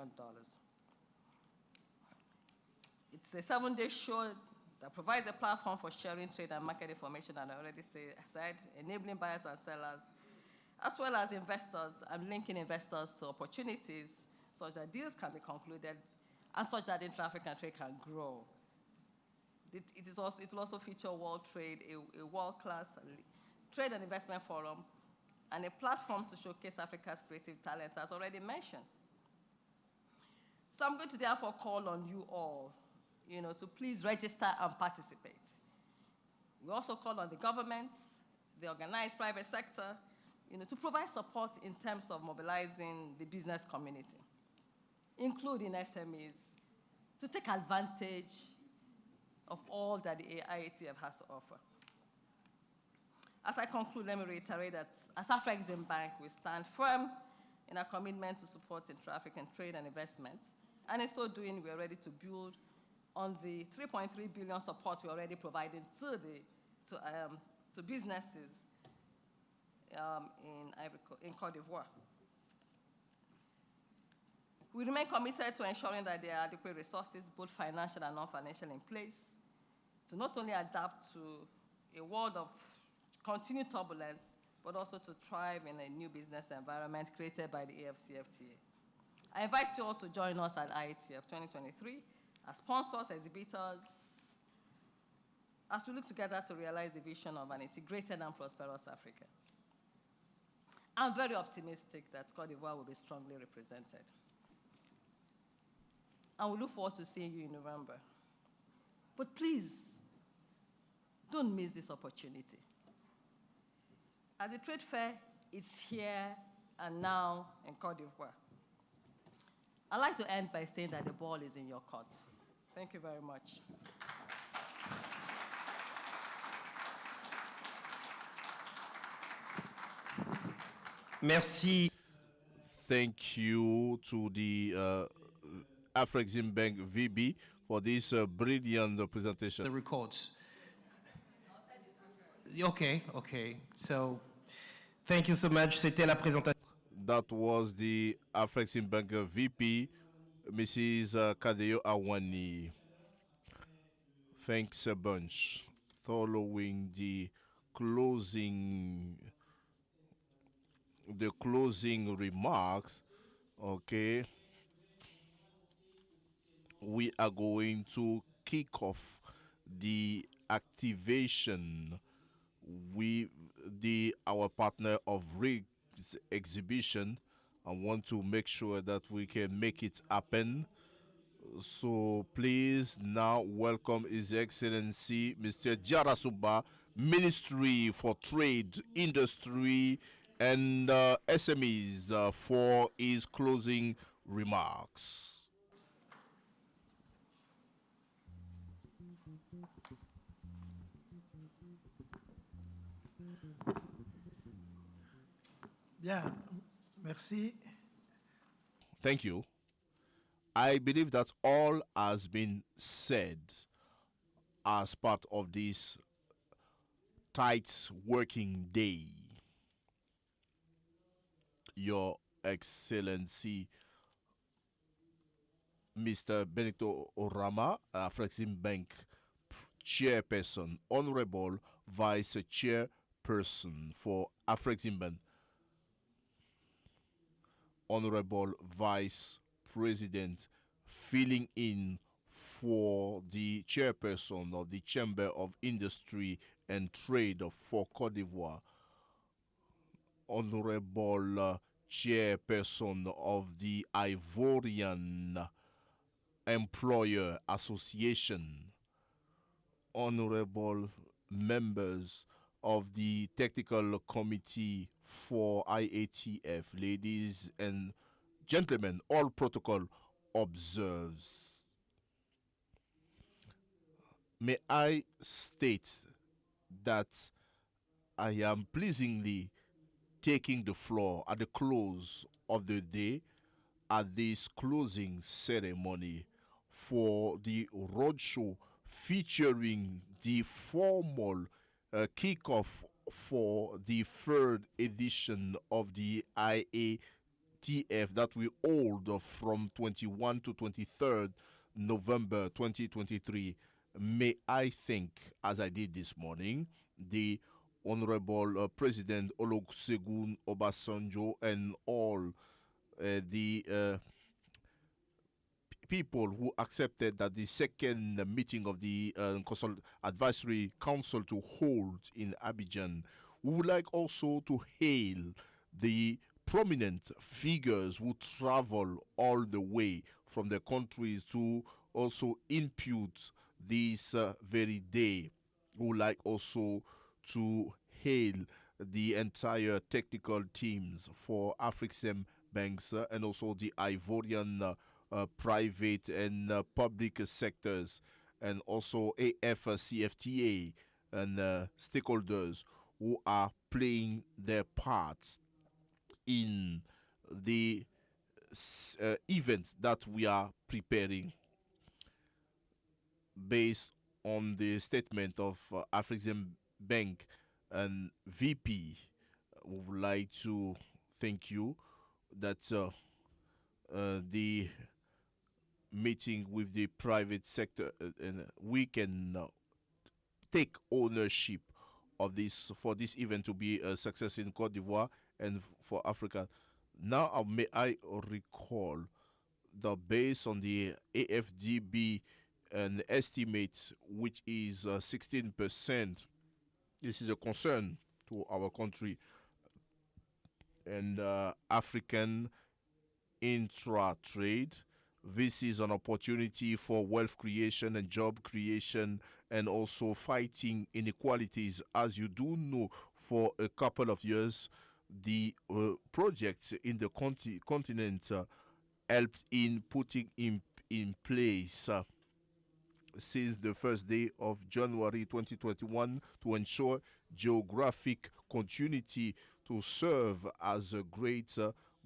million. It's a 7-day show that provides a platform for sharing trade and market information, and I already said, enabling buyers and sellers, as well as investors, and linking investors to opportunities such that deals can be concluded and such that intra-African trade can grow. It will also feature World Trade, a world-class trade and investment forum, and a platform to showcase Africa's creative talent, as already mentioned. So I'm going to therefore call on you all, to please register and participate. We also call on the governments, the organized private sector, to provide support in terms of mobilizing the business community, including SMEs, to take advantage of all that the IATF has to offer. As I conclude, let me reiterate that as Afrexim Bank, we stand firm in our commitment to support intra-African trade and investment. And in so doing, we are ready to build on the 3.3 billion support we're already providing to businesses in Côte d'Ivoire. We remain committed to ensuring that there are adequate resources, both financial and non-financial, in place to not only adapt to a world of continued turbulence, but also to thrive in a new business environment created by the AFCFTA. I invite you all to join us at IATF2023 as sponsors, exhibitors, as we look together to realize the vision of an integrated and prosperous Africa. I'm very optimistic that Côte d'Ivoire will be strongly represented. And we look forward to seeing you in November. But please, don't miss this opportunity. As the trade fair is here and now in Côte d'Ivoire, I'd like to end by saying that the ball is in your court. Thank you very much. Merci. Thank you to the Afrexim Bank VB for this brilliant presentation. The records. Okay. So, thank you so much. C'était la présentation. That was the Afrexim Bank VP, Mrs. Kadeo Awani. Thanks a bunch. Following the closing remarks, okay, we are going to kick off the activation with our partner of RIGS exhibition. I want to make sure that we can make it happen. So please now welcome His Excellency Mr. Diarasuba, Ministry for Trade, Industry and SMEs for his closing remarks. Bien, merci. Thank you. I believe that all has been said as part of this tight working day. Your Excellency, Mr. Benito Orama, Afrexim Bank Chairperson, Honorable Vice Chairperson for Afrexim Bank, Honorable Vice President, filling in for the Chairperson of the Chamber of Industry and Trade for Côte d'Ivoire, Honorable Chairperson of the Ivorian Employer Association, Honorable members of the Technical Committee for IATF, ladies and gentlemen, all protocol observes. May I state that I am pleasingly taking the floor at the close of the day at this closing ceremony for the roadshow featuring the formal kickoff for the third edition of the IATF IATF that we hold from 21 to 23rd November 2023. May I thank, as I did this morning, the Honorable President Olusegun Obasanjo and all the people who accepted that the second meeting of the Advisory Council to hold in Abidjan. We would like also to hail the prominent figures who travel all the way from their countries to also impute this very day. We would like also to hail the entire technical teams for African banks and also the Ivorian private and public sectors, and also AFCFTA and stakeholders who are playing their parts in the event that we are preparing based on the statement of African Bank and VP. We would like to thank you that the meeting with the private sector and we can take ownership of this for this event to be a success in Cote d'Ivoire and for Africa. Now may I recall that based on the AFDB and estimates, which is 16%, this is a concern to our country, and African intra-trade. This is an opportunity for wealth creation and job creation and also fighting inequalities. As you do know, for a couple of years, the projects in the continent helped in putting in place since the first day of January 2021 to ensure geographic continuity to serve as a great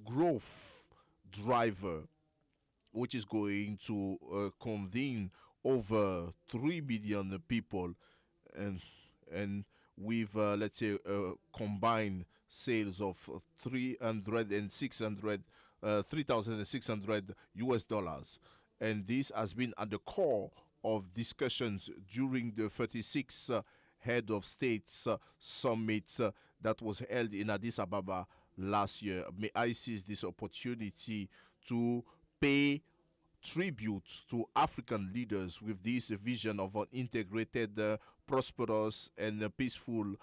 growth driver, which is going to convene over 3 billion people, and with let's say combined sales of 3,600 US dollars, and this has been at the core of discussions during the 36th head of states summit that was held in Addis Ababa last year. May I seize this opportunity to pay tribute to African leaders with this vision of an integrated, prosperous, and peaceful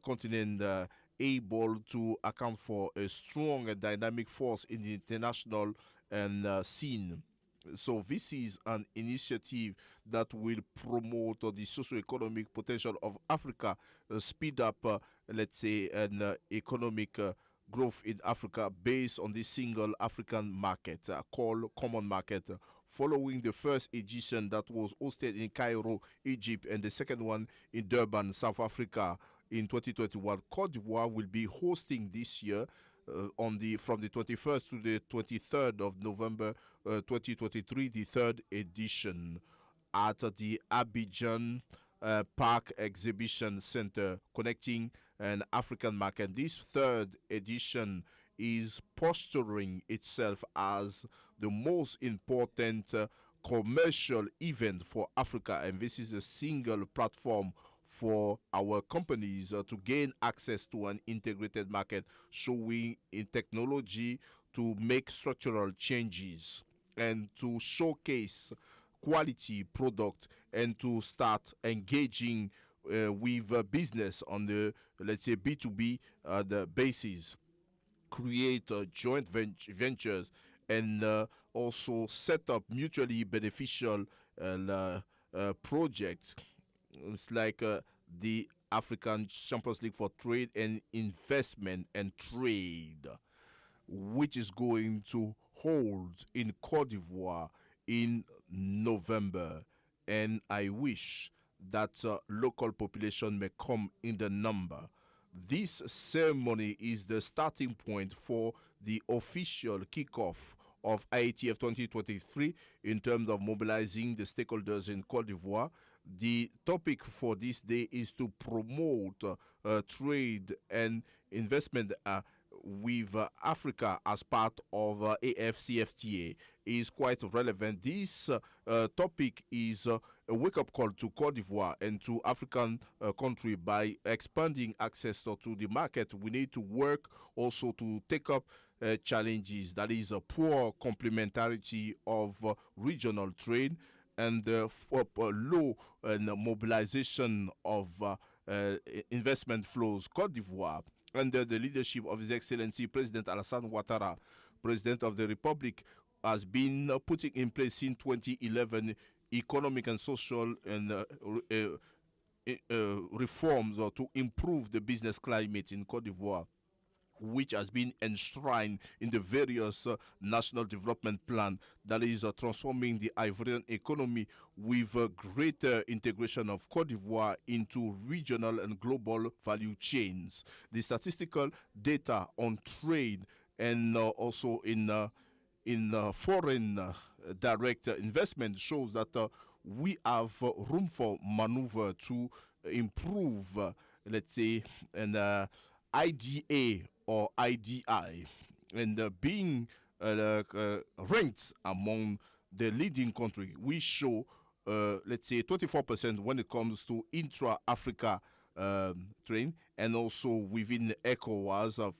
continent able to account for a strong and dynamic force in the international and scene. So this is an initiative that will promote the socio-economic potential of Africa, speed up, let's say, an economic growth in Africa based on the single African market called Common Market. Following the first edition that was hosted in Cairo, Egypt, and the second one in Durban, South Africa in 2021, Côte d'Ivoire will be hosting this year from the 21st to the 23rd of November 2023, the third edition at the Abidjan Park Exhibition Center, connecting an African market. This third edition is posturing itself as the most important commercial event for Africa, and this is a single platform for our companies to gain access to an integrated market, showing in technology to make structural changes and to showcase quality product and to start engaging with business on the, let's say, B2B the basis, create joint ventures, and also set up mutually beneficial projects. It's like the African Champions League for Trade and Investment and Trade, which is going to hold in Côte d'Ivoire in November. And I wish that local population may come in the number. This ceremony is the starting point for the official kickoff of IATF 2023 in terms of mobilizing the stakeholders in Côte d'Ivoire. The topic for this day is to promote trade and investment with Africa as part of AFCFTA is quite relevant. This topic is a wake-up call to Cote d'Ivoire and to African country by expanding access to the market. We need to work also to take up challenges, that is a poor complementarity of regional trade and low mobilization of investment flows. Cote d'Ivoire, under the leadership of His Excellency President Alassane Ouattara, President of the Republic, has been putting in place since 2011 economic and social and reforms to improve the business climate in Cote d'Ivoire, which has been enshrined in the various national development plan, that is transforming the Ivorian economy with greater integration of Cote d'Ivoire into regional and global value chains. The statistical data on trade and also in foreign direct investment shows that we have room for maneuver to improve, let's say, an IDA or IDI, and being ranked among the leading country. We show, let's say, 24% when it comes to intra-Africa trade, and also within ECOWAS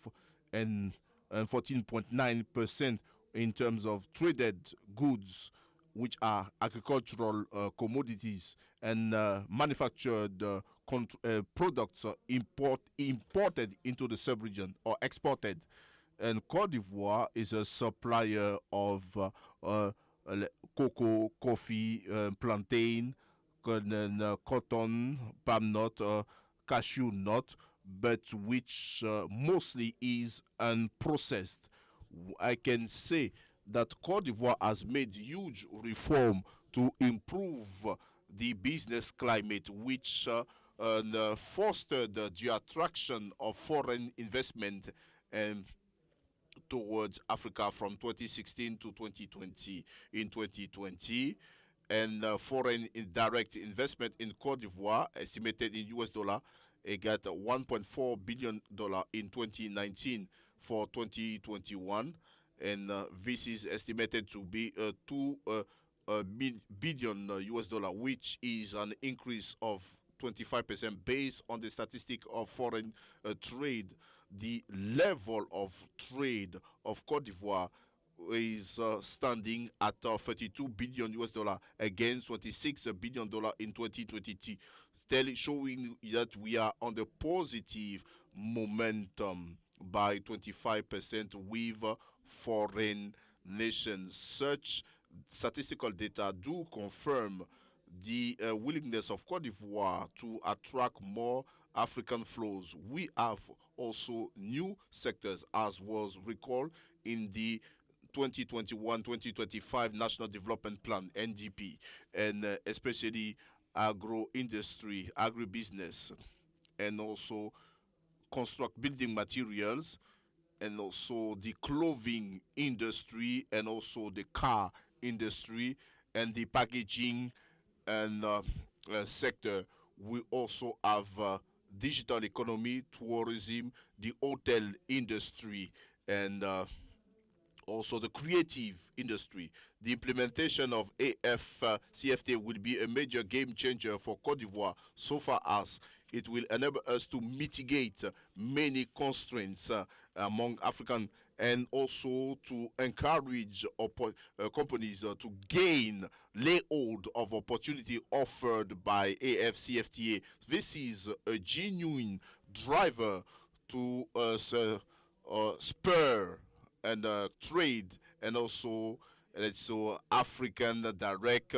and 14.9% in terms of traded goods, which are agricultural commodities and manufactured products imported into the sub-region or exported. And Cote d'Ivoire is a supplier of cocoa, coffee, plantain, cotton, palm nut, cashew nut, but which mostly is unprocessed. I can say that Cote d'Ivoire has made huge reform to improve the business climate, which fostered the attraction of foreign investment towards Africa from 2016 to 2020. In 2020, and foreign direct investment in Cote d'Ivoire, estimated in US dollar, it got $1.4 billion in 2019 for 2021, and this is estimated to be 2 billion US dollar, which is an increase of 25% based on the statistic of foreign trade. The level of trade of Cote d'Ivoire is standing at 32 billion US dollar against 26 billion dollar in 2022, showing that we are on the positive momentum by 25% with foreign nations. Such statistical data do confirm the willingness of Cote d'Ivoire to attract more African flows. We have also new sectors, as was recalled in the 2021-2025 National Development Plan, NDP, and especially agro-industry, agribusiness, and also construct building materials, and also the clothing industry, and also the car industry, and the packaging and sector. We also have digital economy, tourism, the hotel industry, and also the creative industry. The implementation of AFCFTA will be a major game changer for Cote d'Ivoire, so far as it will enable us to mitigate many constraints among African, and also to encourage companies to lay hold of opportunity offered by AFCFTA. This is a genuine driver to spur and trade, and also African direct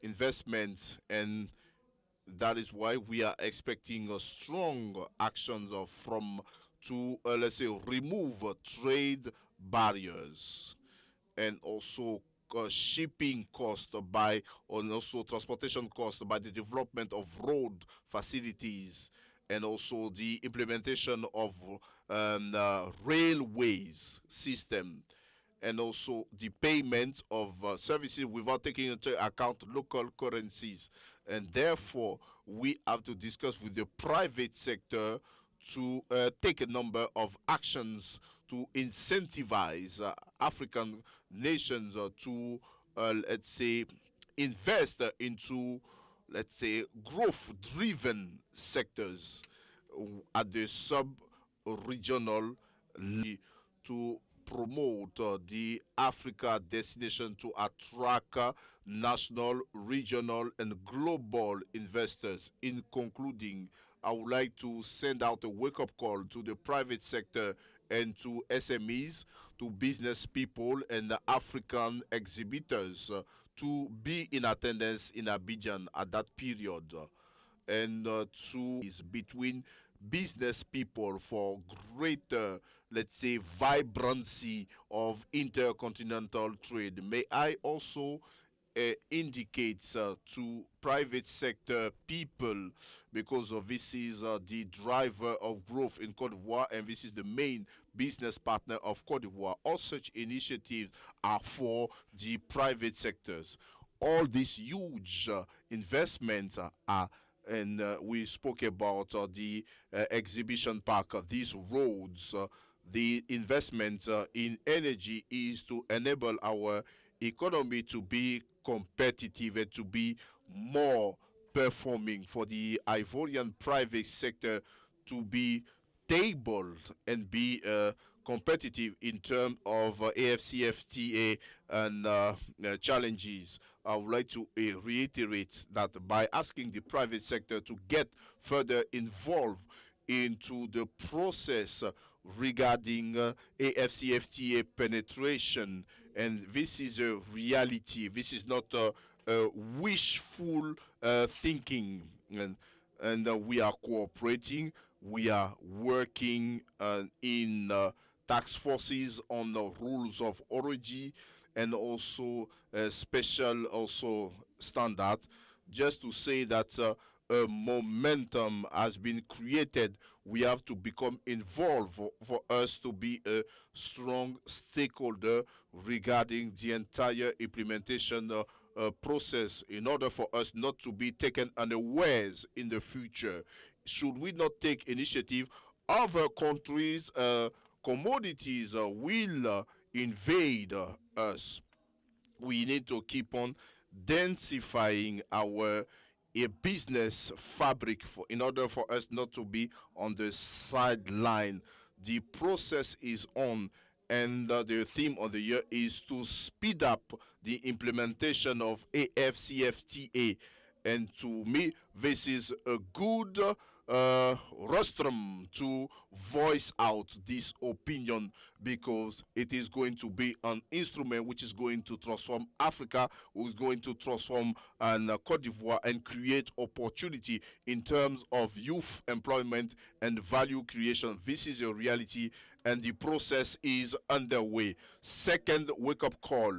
investments, and that is why we are expecting strong actions to remove trade barriers, and also shipping cost and also transportation cost by the development of road facilities, and also the implementation of railways system, and also the payment of services without taking into account local currencies. And therefore, we have to discuss with the private sector to take a number of actions to incentivize African nations to, let's say, invest into, let's say, growth-driven sectors at the sub-regional to promote the Africa destination to attract national, regional, and global investors. In concluding, I would like to send out a wake-up call to the private sector and to SMEs, to business people and the African exhibitors to be in attendance in Abidjan at that period and to is between business people for greater, let's say, vibrancy of intercontinental trade. May I also indicate to private sector people, because this is the driver of growth in Cote d'Ivoire and this is the main business partner of Cote d'Ivoire. All such initiatives are for the private sectors. All these huge investments are, and we spoke about the exhibition park, these roads, the investment in energy is to enable our economy to be competitive and to be more performing, for the Ivorian private sector to be tabled and be competitive in terms of AFCFTA and challenges. I would like to reiterate that by asking the private sector to get further involved into the process regarding AFCFTA penetration, and this is a reality. This is not wishful thinking, and we are cooperating. We are working in task forces on the rules of origin and also special also standard, just to say that a momentum has been created. We have to become involved for us to be a strong stakeholder regarding the entire implementation process, in order for us not to be taken unawares in the future. Should we not take initiative, other countries' commodities will invade us. We need to keep on densifying our a business fabric in order for us not to be on the sideline. The process is on, and the theme of the year is to speed up the implementation of AFCFTA. And to me, this is a good rostrum to voice out this opinion, because it is going to be an instrument which is going to transform Africa, who is going to transform Cote d'Ivoire and create opportunity in terms of youth employment and value creation. This is a reality, and the process is underway. Second wake-up call.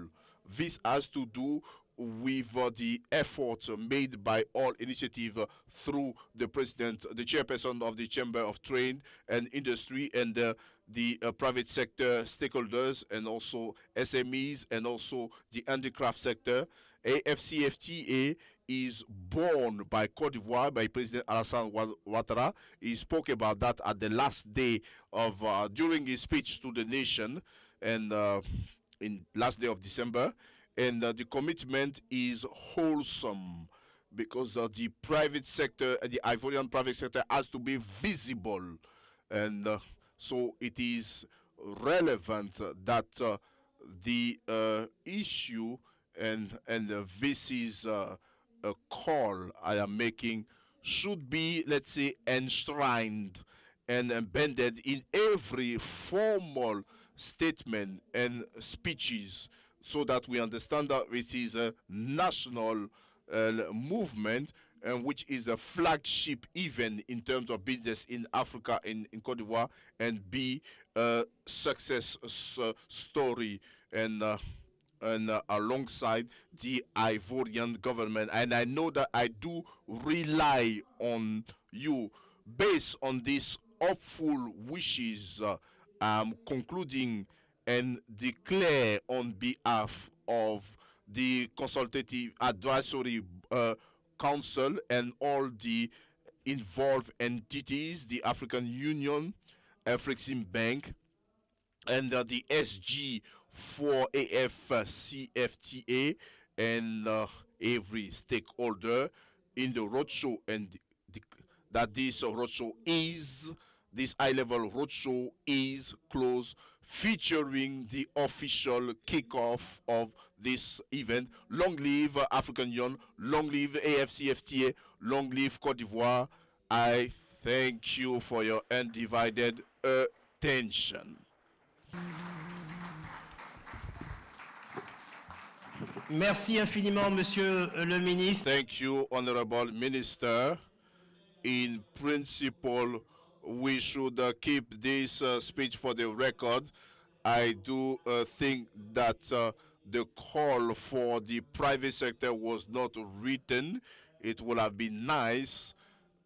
This has to do with the efforts made by all initiative through the president, the chairperson of the Chamber of Trade and Industry, and the private sector stakeholders, and also SMEs, and also the handicraft sector. AFCFTA is born by Cote d'Ivoire, by President Alassane Ouattara. He spoke about that at the last day of, during his speech to the nation, and in last day of December. And the commitment is wholesome, because the private sector, the Ivorian private sector, has to be visible, and so it is relevant that the issue, and this is a call I am making, should be, let's say, enshrined and embedded in every formal statement and speeches, so that we understand that it is a national movement, which is a flagship event in terms of business in Africa, in Cote d'Ivoire, and be a success story, and alongside the Ivorian government. And I know that I do rely on you. Based on these hopeful wishes, concluding and declare on behalf of the Consultative Advisory Council and all the involved entities, the African Union, Afrexim Bank, and the SG for AFCFTA and every stakeholder in the roadshow, and that this roadshow is, this high-level roadshow is close, featuring the official kickoff of this event. Long live African Union, long live AFCFTA, long live Côte d'Ivoire. I thank you for your undivided attention. Merci infiniment, Monsieur le Ministre. Thank you, Honorable Minister. In principle, we should keep this speech for the record. I do think that the call for the private sector was not written. It would have been nice,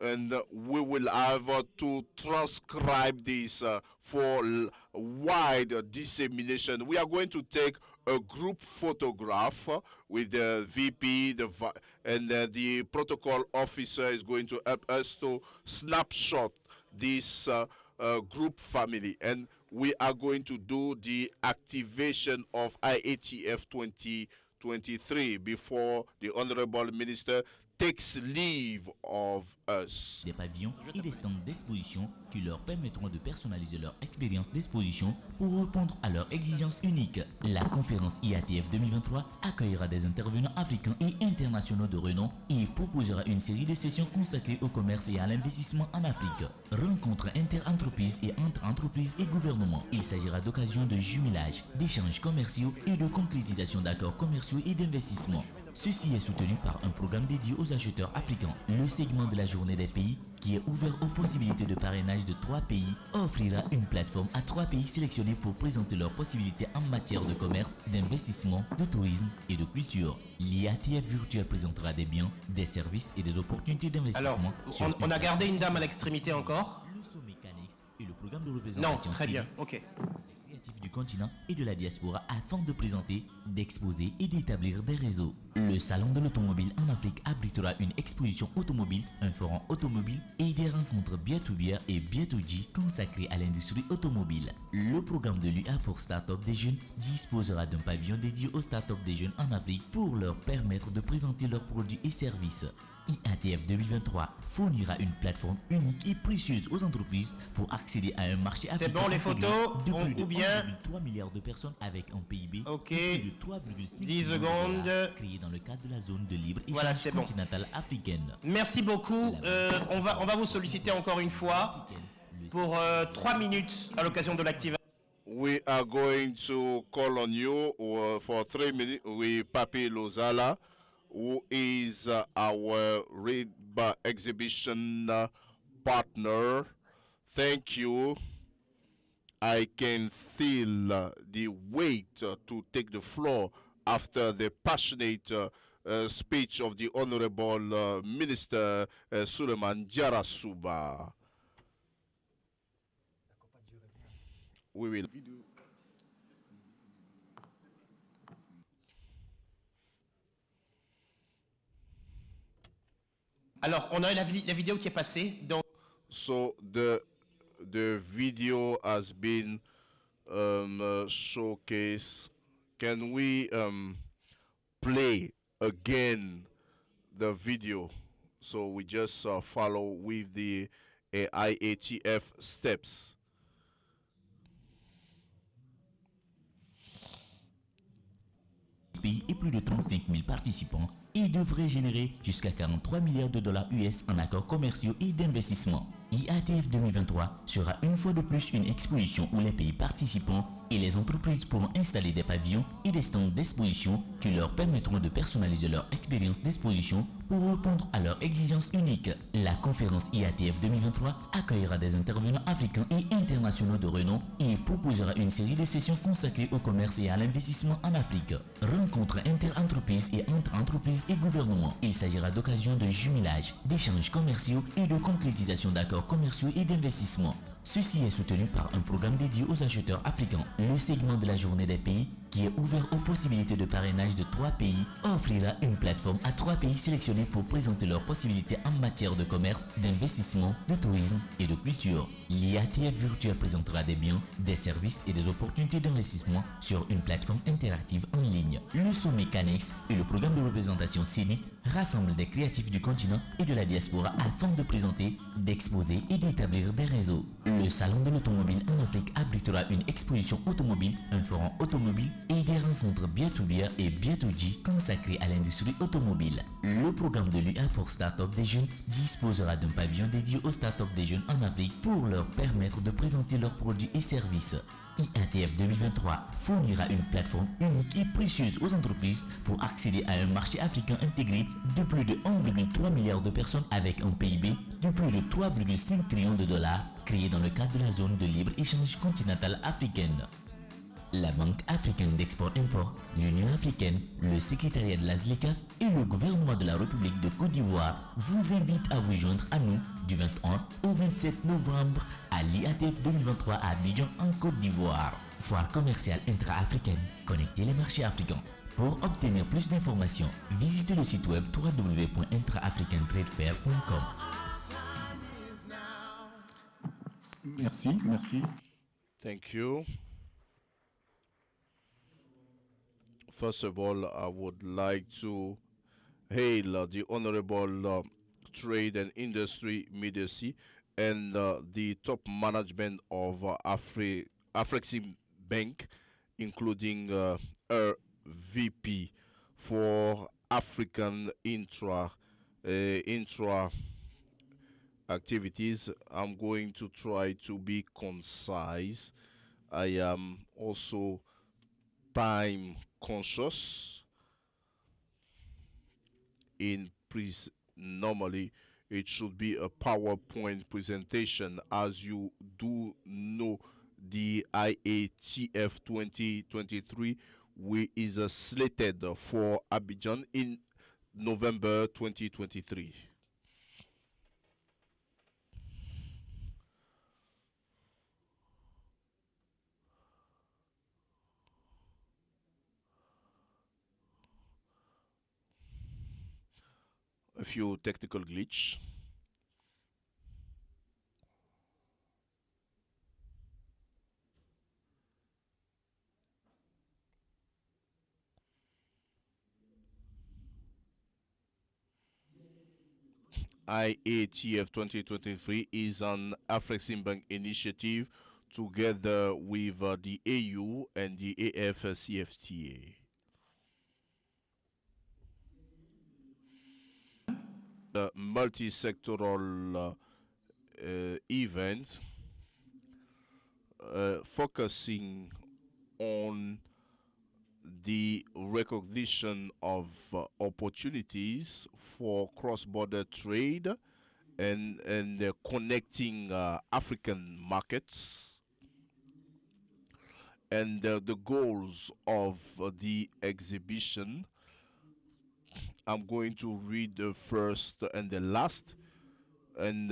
and we will have to transcribe this for wide dissemination. We are going to take a group photograph with the VP, and the protocol officer is going to help us to snapshot this group family, and we are going to do the activation of IATF 2023 before the Honorable Minister takes leave of us. Des pavillons et des stands d'exposition qui leur permettront de personnaliser leur expérience d'exposition pour répondre à leurs exigences uniques. La conférence IATF 2023 accueillera des intervenants africains et internationaux de renom et proposera une série de sessions consacrées au commerce et à l'investissement en Afrique. Rencontres inter-entreprises et entre entreprises et gouvernements. Il s'agira d'occasions de jumelage, d'échanges commerciaux et de concrétisation d'accords commerciaux et d'investissement. Ceci est soutenu par un programme dédié aux acheteurs africains. Le segment de la journée des pays, qui est ouvert aux possibilités de parrainage de 3 pays, offrira une plateforme à 3 pays sélectionnés pour présenter leurs possibilités en matière de commerce, d'investissement, de tourisme et de culture. L'IATF virtuel présentera des biens, des services et des opportunités d'investissement. Alors, on a gardé une dame à l'extrémité encore. Le sommet Canex et le programme de représentation Non, très bien, ok. Du continent et de la diaspora afin de présenter, d'exposer et d'établir des réseaux. Le salon de l'automobile en Afrique abritera une exposition automobile, un forum automobile et des rencontres B2B et B2G consacrées à l'industrie automobile. Le programme de l'UA pour Startup des jeunes disposera d'un pavillon dédié aux startups des jeunes en Afrique pour leur permettre de présenter leurs produits et services. IATF 2023 fournira une plateforme unique et précieuse aux entreprises pour accéder à un marché africain. C'est bon, les photos, de plus de ou bien 3 milliards de personnes avec un PIB Ok. de plus de 3,5 10 millions de secondes. dollars, créé dans le cadre de la zone de libre-échange Voilà, c'est bon. continentale africaine. Merci beaucoup. On va vous solliciter encore une fois pour 3 minutes à l'occasion de l'activation. We are going to call on you for 3 minutes with Papi Lozala, who is our RIDBA exhibition partner. Thank you. I can feel the weight to take the floor after the passionate speech of the Honorable Minister Suleiman Jarasuba. We will. Alors, on a la vidéo qui est passée. Donc, So the video has been showcased. Can we play again the video? So we just follow with the IATF steps. Pays et plus de 35 000 participants et devrait générer jusqu'à 43 milliards de dollars US en accords commerciaux et d'investissement. IATF 2023 sera une fois de plus une exposition où les pays participants et les entreprises pourront installer des pavillons et des stands d'exposition qui leur permettront de personnaliser leur expérience d'exposition pour répondre à leurs exigences uniques. La conférence IATF 2023 accueillera des intervenants africains et internationaux de renom et proposera une série de sessions consacrées au commerce et à l'investissement en Afrique. Rencontres inter-entreprises et entre entreprises et gouvernements. Il s'agira d'occasions de jumelage, d'échanges commerciaux et de concrétisation d'accords commerciaux et d'investissement. Ceci est soutenu par un programme dédié aux acheteurs africains. Le segment de la journée des pays, qui est ouvert aux possibilités de parrainage de 3 pays, offrira une plateforme à 3 pays sélectionnés pour présenter leurs possibilités en matière de commerce, d'investissement, de tourisme et de culture. L'IATF virtuel présentera des biens, des services et des opportunités d'investissement sur une plateforme interactive en ligne. Le sommet Canex et le programme de représentation scénique rassemblent des créatifs du continent et de la diaspora afin de présenter, d'exposer et d'établir des réseaux. Le salon de l'automobile en Afrique abritera une exposition automobile, un forum automobile et des rencontres B2B et B2G consacrées à l'industrie automobile. Le programme de l'UA pour Startup des jeunes disposera d'un pavillon dédié aux startups des jeunes en Afrique pour leur permettre de présenter leurs produits et services. IATF 2023 fournira une plateforme unique et précieuse aux entreprises pour accéder à un marché africain intégré de plus de 1,3 milliard de personnes avec un PIB de plus de 3,5 trillions de dollars créé dans le cadre de la zone de libre-échange continentale africaine. La Banque africaine d'export-import, l'Union africaine, le secrétariat de la ZLECAf et le gouvernement de la République de Côte d'Ivoire vous invitent à vous joindre à nous du 21 au 27 novembre à l'IATF 2023 à Abidjan en Côte d'Ivoire. Foire commerciale intra-africaine, connecter les marchés africains. Pour obtenir plus d'informations, visitez le site web www.intra-africantradefair.com. Merci. Thank you. First of all, I would like to hail the Honorable Trade and Industry Ministry and the top management of Afrexim Bank, including her VP for African intra activities. I'm going to try to be concise. I am also time conscious. Normally it should be a PowerPoint presentation. As you do know, the IATF 2023 is slated for Abidjan in November 2023. A few technical glitch. IATF 2023 is an Afrexim Bank initiative together with the AU and the AFCFTA. The multi-sectoral event focusing on the recognition of opportunities for cross-border trade and connecting African markets, and the goals of the exhibition. I'm going to read the first and the last, and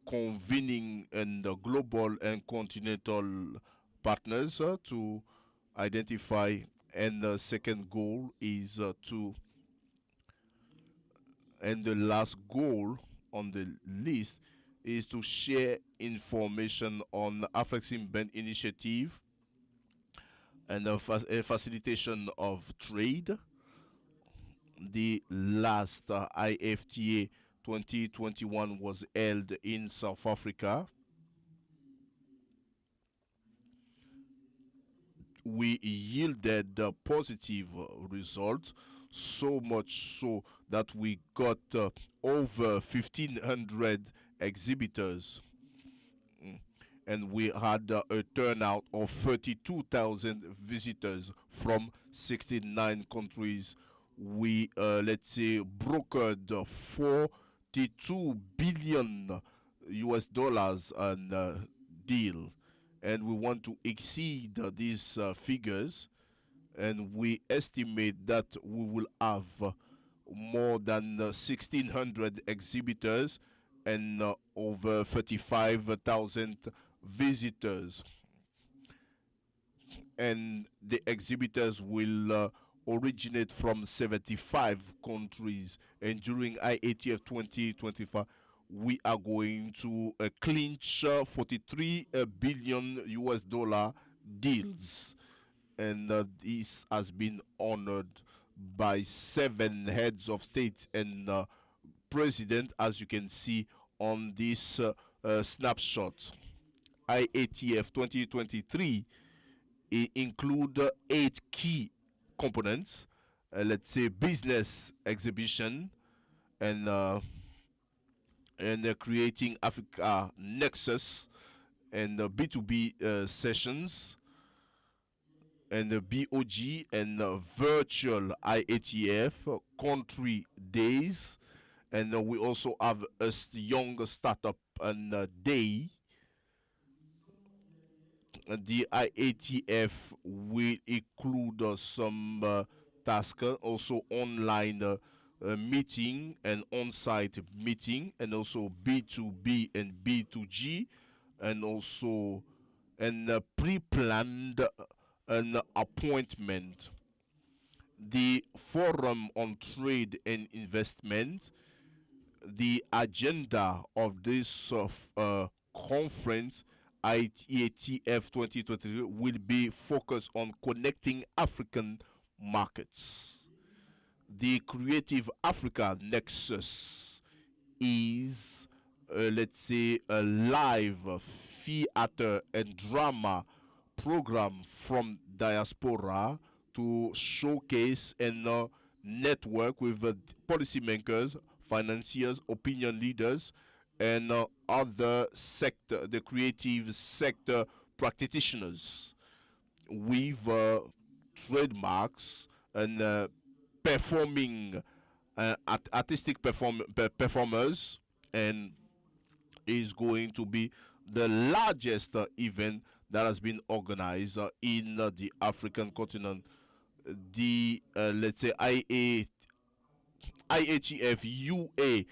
convening and global and continental partners to identify, and the second goal is and the last goal on the list is to share information on Afrexim Bank initiative and a facilitation of trade. The last IFTA 2021 was held in South Africa. We yielded positive results, so much so that we got over 1,500 exhibitors. And we had a turnout of 32,000 visitors from 69 countries. We, let's say, brokered 42 billion US dollars on deal, and we want to exceed these figures, and we estimate that we will have more than 1,600 exhibitors and over 35,000 visitors. and the exhibitors will originate from 75 countries. And during IATF 2025, we are going to clinch 43 billion US dollar deals. And this has been honored by 7 heads of state and president, as you can see on this snapshot. IATF 2023 include 8 key components. Let's say business exhibition and creating Africa Nexus and B2B sessions and the BOG and virtual IATF country days, and we also have a young startup and day. The IATF will include some tasks, also online meeting and on-site meeting, and also B2B and B2G, and also pre-planned an appointment. The Forum on Trade and Investment, the agenda of this conference, IATF 2023, will be focused on connecting African markets. The Creative Africa Nexus is, let's say, a live theater and drama program from diaspora to showcase and network with policymakers, financiers, opinion leaders, and other sector, the creative sector practitioners with trademarks and performing artistic performers, and is going to be the largest event that has been organized in the African continent. The let's say IATF UA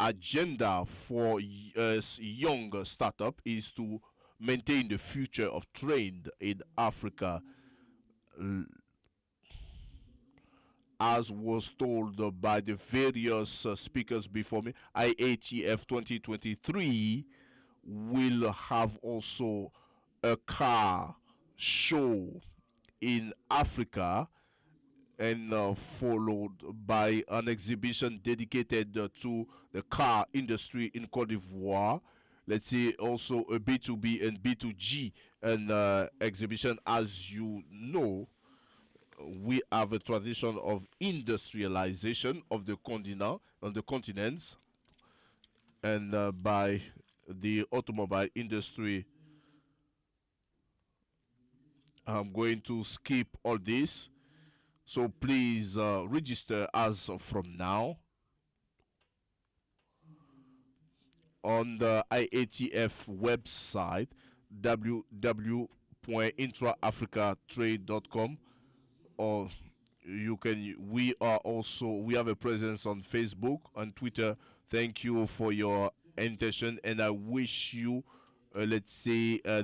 agenda for young startup is to maintain the future of trade in Africa. As was told by the various speakers before me, IATF 2023 will have also a car show in Africa, and followed by an exhibition dedicated to the car industry in Côte d'Ivoire. Let's say also a B2B and B2G and exhibition. As you know, we have a tradition of industrialization of the continents, and by the automobile industry. I'm going to skip all this, so please register as from now on the IATF website, www.intraafricatrade.com, or you can. We have a presence on Facebook and Twitter. Thank you for your intention, and I wish you, let's say, a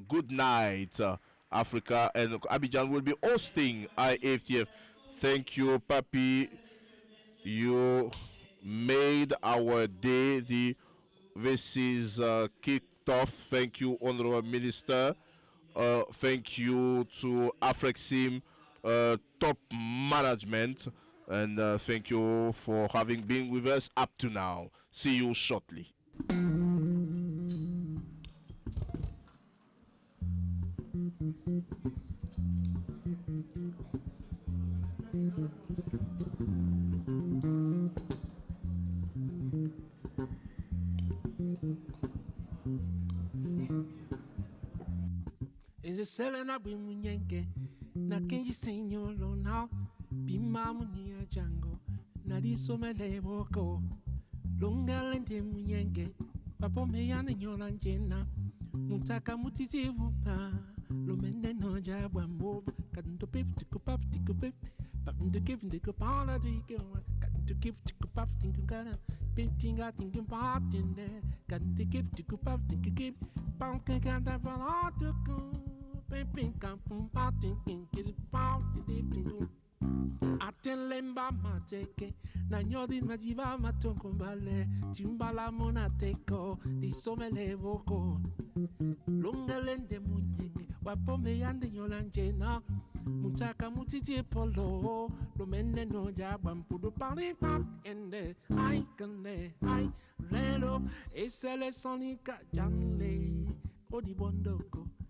good night. Africa and Abidjan will be hosting IATF. Thank you, Papi. You made our day. This is kicked off. Thank you, Honorable Minister. Thank you to Afrexim top management, and thank you for having been with us up to now. See you shortly. Is it selling up in Munyanke? Na kenji senyo lo now. Bimamu ni a jango. Na di so me leboko. Longa lente Munyanke. Papo me yana nyolanjena. Mutaka mutizivu na. Lo mende no jabwa mob. Kanto pip tiko pap tiko pip. Pap to give tiko pala tiko. Kanto give tiko pap tiko kana. Pip tinga tiko pap tinde. Kanto give tiko pap tiko give. Panka kanta pala tiko. Pimpin kampum patin kinkil pam didipingu. Atelemba mateke na nyodi na diva matonkombale timbala monateko di somele boko longelende munyenge wapome yande nyolanjena mutaka mutiti polo lo mende no jaba mpudo parli pap ende ai kane ai lelo esele sonika janle odi bondoko